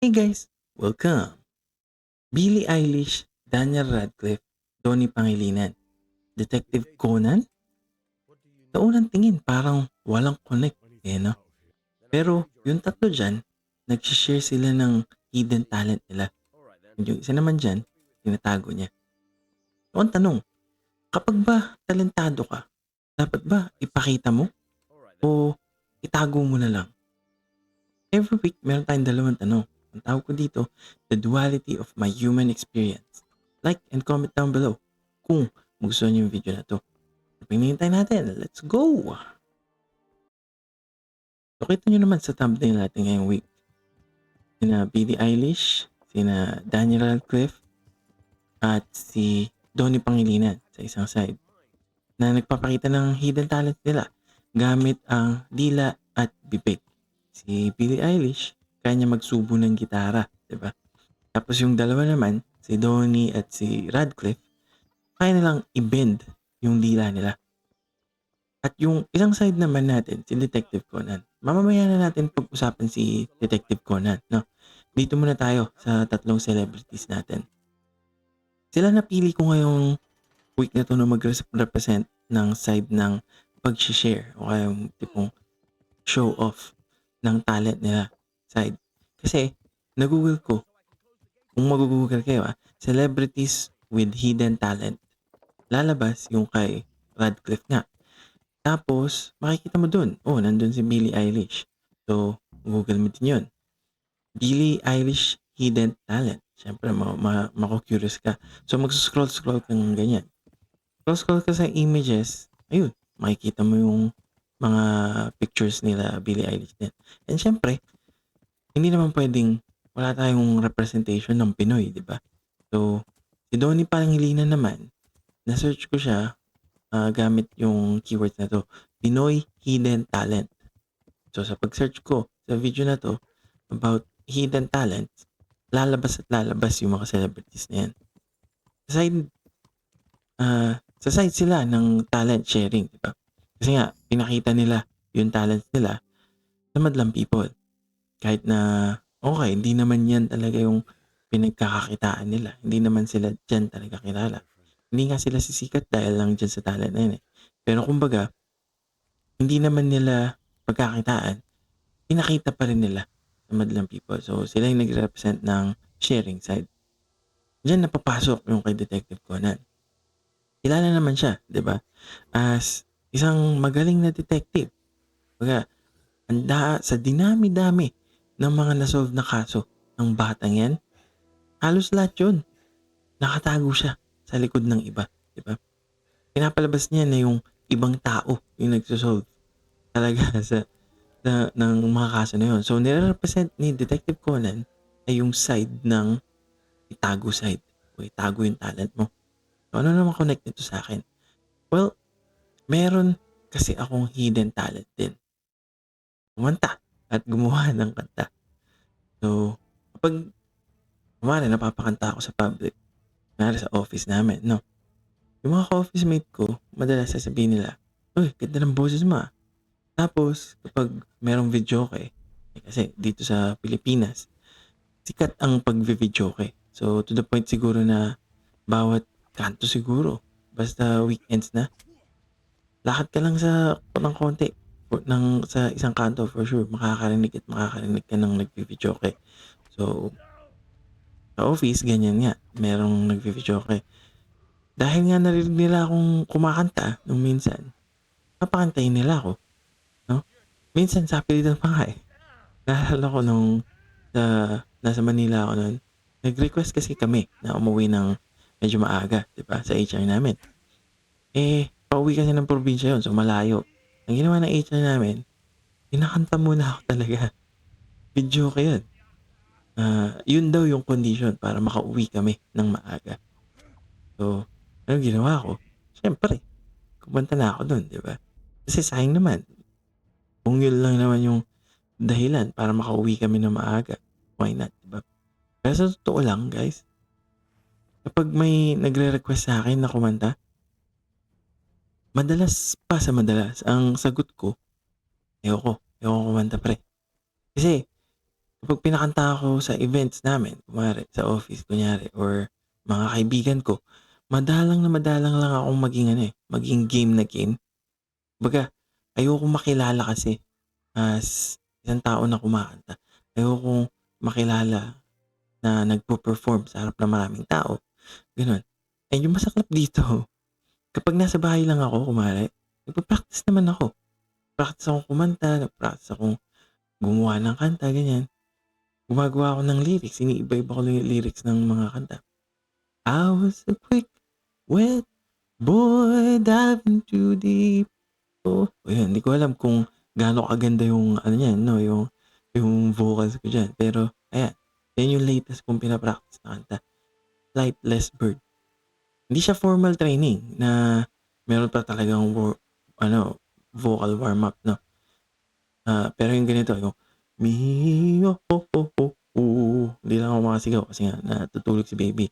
Hey guys, welcome. Billie Eilish, Daniel Radcliffe, Donnie Pangilinan, Detective Conan. Sa unang tingin parang walang connect, no? Pero yung tatlo dyan, nag-share sila ng hidden talent nila. And yung isa naman dyan, tinatago niya. So ang tanong, kapag ba talentado ka, dapat ba ipakita mo o itago mo na lang? Every week, meron tayong dalawang tanong. Ang tawag ko dito, the duality of my human experience. Like and comment down below kung magustuhan niyo yung video na to. Pinihintay natin. Let's go! So, kita nyo naman sa thumbnail natin ngayong week. Sina Billie Eilish, sina Daniel Radcliffe, at si Donnie Pangilinan sa isang side na nagpapakita ng hidden talent nila gamit ang dila at bibig. Si Billie Eilish, kaya niya magsubo ng gitara, di ba? Tapos yung dalawa naman, si Donnie at si Radcliffe, kaya nilang i-bend yung dila nila. At yung isang side naman natin, si Detective Conan. Mamamaya na natin pag-usapan si Detective Conan, no? Dito muna tayo sa tatlong celebrities natin. Sila napili ko ngayong week na to na mag-represent ng side ng pag-share o kaya yung tipong show off ng talent nila side. Kasi, nag-google ko, kung mag-google kayo celebrities with hidden talent. Lalabas yung kay Radcliffe nga. Tapos, makikita mo dun, nandun si Billie Eilish. So, Google mo din yun. Billie Eilish hidden talent. Siyempre, mako-curious ka. So, mag-scroll-scroll ka ng ganyan. Scroll-scroll ka sa images, ayun, makikita mo yung mga pictures nila Billie Eilish din. And siyempre, hindi naman pwedeng wala tayong representation ng Pinoy, di ba? So, si Donnie Pangilinan naman, na-search ko siya gamit yung keywords na 'to, Pinoy hidden talent. So sa pag-search ko sa video na 'to about hidden talents, lalabas at lalabas yung mga celebrities na yan. Sa side, sa side sila ng talent sharing, di ba? Kasi nga, pinakita nila yung talents nila sa madlang people. Kahit na, okay, hindi naman yan talaga yung pinagkakakitaan nila. Hindi naman sila dyan talaga kilala. Hindi nga sila sisikat dahil lang dyan sa talent na yun eh. Pero kumbaga, hindi naman nila pagkakitaan, pinakita pa rin nila sa madlang people. So, sila yung nagre-represent ng sharing side. Diyan napapasok yung kay Detective Conan. Kilala naman siya, di ba? As isang magaling na detective. Baga, sa dinami-dami ng mga nasolve na kaso ng batang yan, halos lahat yun. Nakatago siya sa likod ng iba, di ba? Pinapalabas niya na yung ibang tao yung nagsosolve talaga ng mga kaso na yun. So, nire-represent ni Detective Conan ay yung side ng itago side. O itago yung talent mo. So, ano naman connect nito sa akin? Well, meron kasi akong hidden talent din. Kumanta at gumawa ng kanta. So, kapag kumari napapakanta ako sa public, kumari sa office namin, no? Yung mga ka-office mate ko, madalas sasabihin nila, "Uy, ganda ng boses mo ah." Tapos, kapag merong videoke, kasi dito sa Pilipinas, sikat ang pagvi-videoke. So, to the point siguro na bawat kanto siguro, basta weekends na, lakad ka lang ng konti sa isang kanto for sure, makakarinig ka ng nagvi-videoke. So, sa office, ganyan nga, merong nagvi-videoke. Dahil nga narinig nila akong kumakanta nung minsan, papakantahin nila ako, no? Minsan sapilitan pa nga eh. Naalala ko nung nasa Manila ako nun, nag-request kasi kami na umuwi ng medyo maaga, 'di ba, sa HR namin. Pauwi kasi ng probinsya yun, so malayo. Ang ginawa ng HR namin, kinakanta muna ako talaga. Videoke yun. Yun daw yung condition para makauwi kami ng maaga. So, anong ginawa ko? Siyempre, kumanta na ako dun, 'di ba? Kasi sayang naman, kung yun lang naman yung dahilan para makauwi kami ng maaga, why not, 'di ba? Pero sa totoo lang guys, kapag may nagre-request sa akin na kumanta, madalas pa sa madalas ang sagot ko, ayoko kumanta pre." Kasi Kapag pinakanta ako sa events namin, kunwari sa office kunyari or mga kaibigan ko, madalang lang akong maging ano, maging game na game. Kumbaga ayokong makilala kasi as isang tao na kumakanta. Ayokong makilala na nagpe-perform sa harap ng maraming tao, gano'n. And yung masaklap dito, kapag nasa bahay lang ako kunwari, nagpa-practice naman ako. Practice akong kumanta, nag-practice akong gumawa ng kanta, ganyan. Gumagawa ako ng lyrics, iniiba-iba ko lang yung lyrics ng mga kanta. I was a quick, wet boy diving too deep. Oh, ayun, hindi ko alam kung gaano kaganda yung ano niyan 'no, yung vocals ko diyan. Pero ayan, yan yung latest kong pina-practice na kanta, Flightless Bird. Hindi siya formal training na meron pa talagang ano, vocal warm-up 'no. Pero yung ganito, yung "Mi oh oh oh oh oh." Hindi lang ako makasigaw kasi nga natutulog si baby.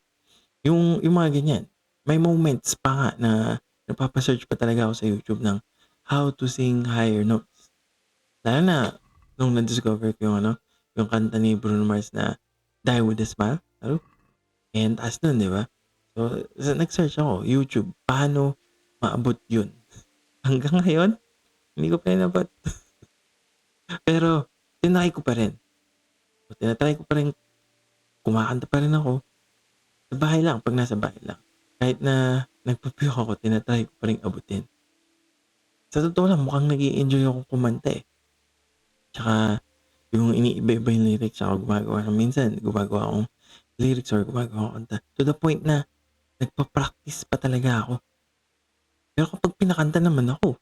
Yung mga ganyan. May moments pa nga na nagpapa-search pa talaga ako sa YouTube ng how to sing higher notes. Lalo na nung na-discover ko yung ano, yung kanta ni Bruno Mars na Die With A Smile, sabi ko, "Eh, ang taas nun," 'di ba? So, nag-search ako, YouTube, paano maabot yun? Hanggang ngayon, hindi ko pa inabot. Pero tinry ko pa rin. Tina-try ko pa rin, kumakanta pa rin ako, sa bahay lang, 'pag nasa bahay lang. Kahit na nagpu-puke ako, tina-try ko pa ring abutin. Sa totoo lang mukhang nag-e-enjoy akong kumanta, eh. Tsaka yung iniiba-iba yung lyrics, tsaka gumagawa ng minsan gumagawa akong lyrics or gumagawa akong kanta to the point na nagpa-practice pa talaga ako. Pero kapag pinakanta naman ako,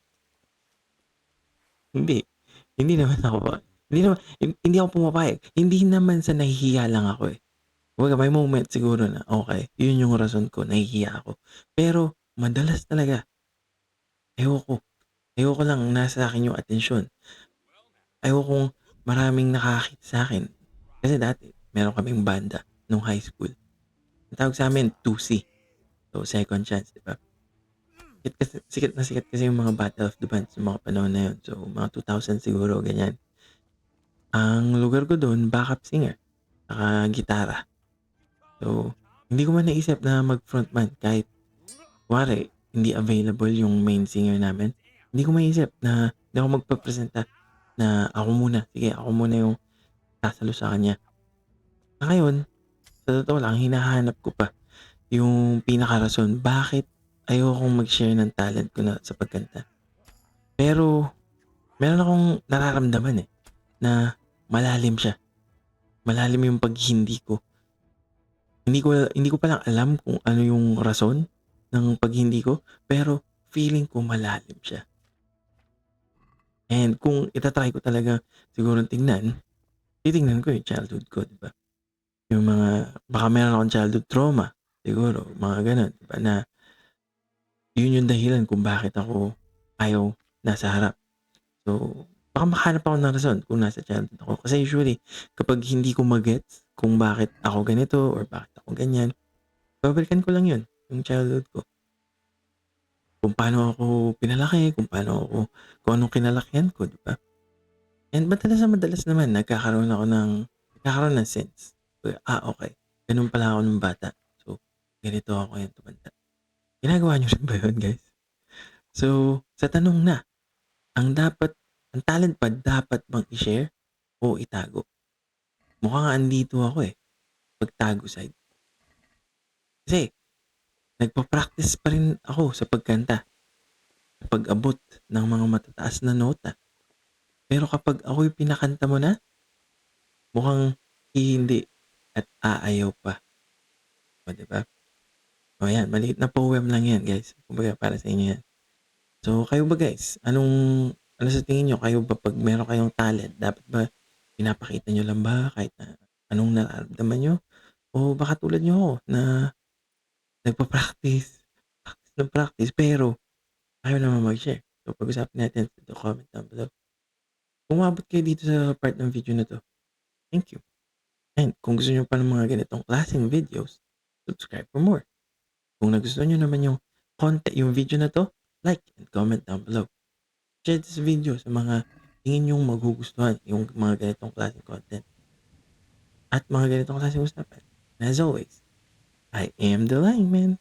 hindi. Hindi naman ako hindi naman hindi ako pumapayag. Hindi naman sa nahihiya lang ako, eh. Kumbaga may moment siguro na okey, yun yung rason ko, nahihiya ako. Pero madalas talaga ayoko. Ayoko lang nasa akin yung atensyon. Ayokong maraming nakakakita sa'kin. Kasi dati meron kaming banda nung high school. Ang tawag sa'min 2C, so Second Chance, 'di ba? Sikat kasi yung mga Battle of the Bands nung mga panahon na yun. So, mga 2000 siguro, ganyan. Ang lugar ko dun backup singer, tsaka gitara. So, hindi ko man naisip na mag-frontman kahit kunwari hindi available yung main singer namin. Hindi ko maisip na hindi ako magpapresenta na ako muna, sige ako muna yung sasalo sa kanya. Ngayon, sa totoo lang hinahanap ko pa yung pinakarason bakit ayokong mag-share ng talent ko na sa pagkanta. Pero meron akong nararamdaman, eh, na malalim siya, malalim yung paghindi ko. Hindi ko pa lang alam kung ano yung rason ng paghindi ko, pero feeling ko malalim siya. And kung ita-try ko talaga sigurong tingnan, titingnan ko yung childhood ko, 'di ba? Yung mga baka meron akong childhood trauma siguro, mga gano'n, 'di ba, na yun yung dahilan kung bakit ako ayaw nasa harap. So, baka makahanap ako ng rason kung nasa childhood ako. Kasi usually kapag hindi ko ma-gets kung bakit ako ganito or bakit ako ganyan, babalikan ko lang yun, yung childhood ko. Kung paano ako pinalaki, kung anong kinalakihan ko, 'di ba? And madalas naman nagkakaroon ng sense. Okey, gano'n pala ako nung bata. So, ganito ako ngayon tumanda. Ginagawa niyo rin ba yun, guys? So, sa tanong na, ang talent ba dapat bang i-share o itago? Mukhang andito ako, eh, pagtago side. Kasi nagpa-practice pa rin ako sa pagkanta, sa pag-abot ng mga matataas na nota. Pero kapag ako'y pinakanta mo na, mukhang hihindi at aayaw pa, oh, 'di ba? Oh, 'yan maliit na poem lang 'yan, guys. Kumbaga para sa inyo 'yan. So, kayo ba guys, ano sa tingin niyo, kayo ba 'pag meron kayong talent dapat ba pinapakita niyo lang ba kahit na anong nararamdaman niyo? O baka tulad niyo ako na nagpa-practice, practice ng practice pero ayaw naman mag-share. So, pag-usapan natin sa comment down below. Kung umabot kayo dito sa part ng video na 'to, thank you. And kung gusto niyo pa ng mga ganitong klaseng videos, subscribe for more. Kung nagustuhan niyo naman yung video na 'to, like and comment down below. Share this video sa mga tingin niyong magugustuhan yung mga ganitong klaseng content. at mga ganitong klaseng usapan. And as always, I am the Lyman.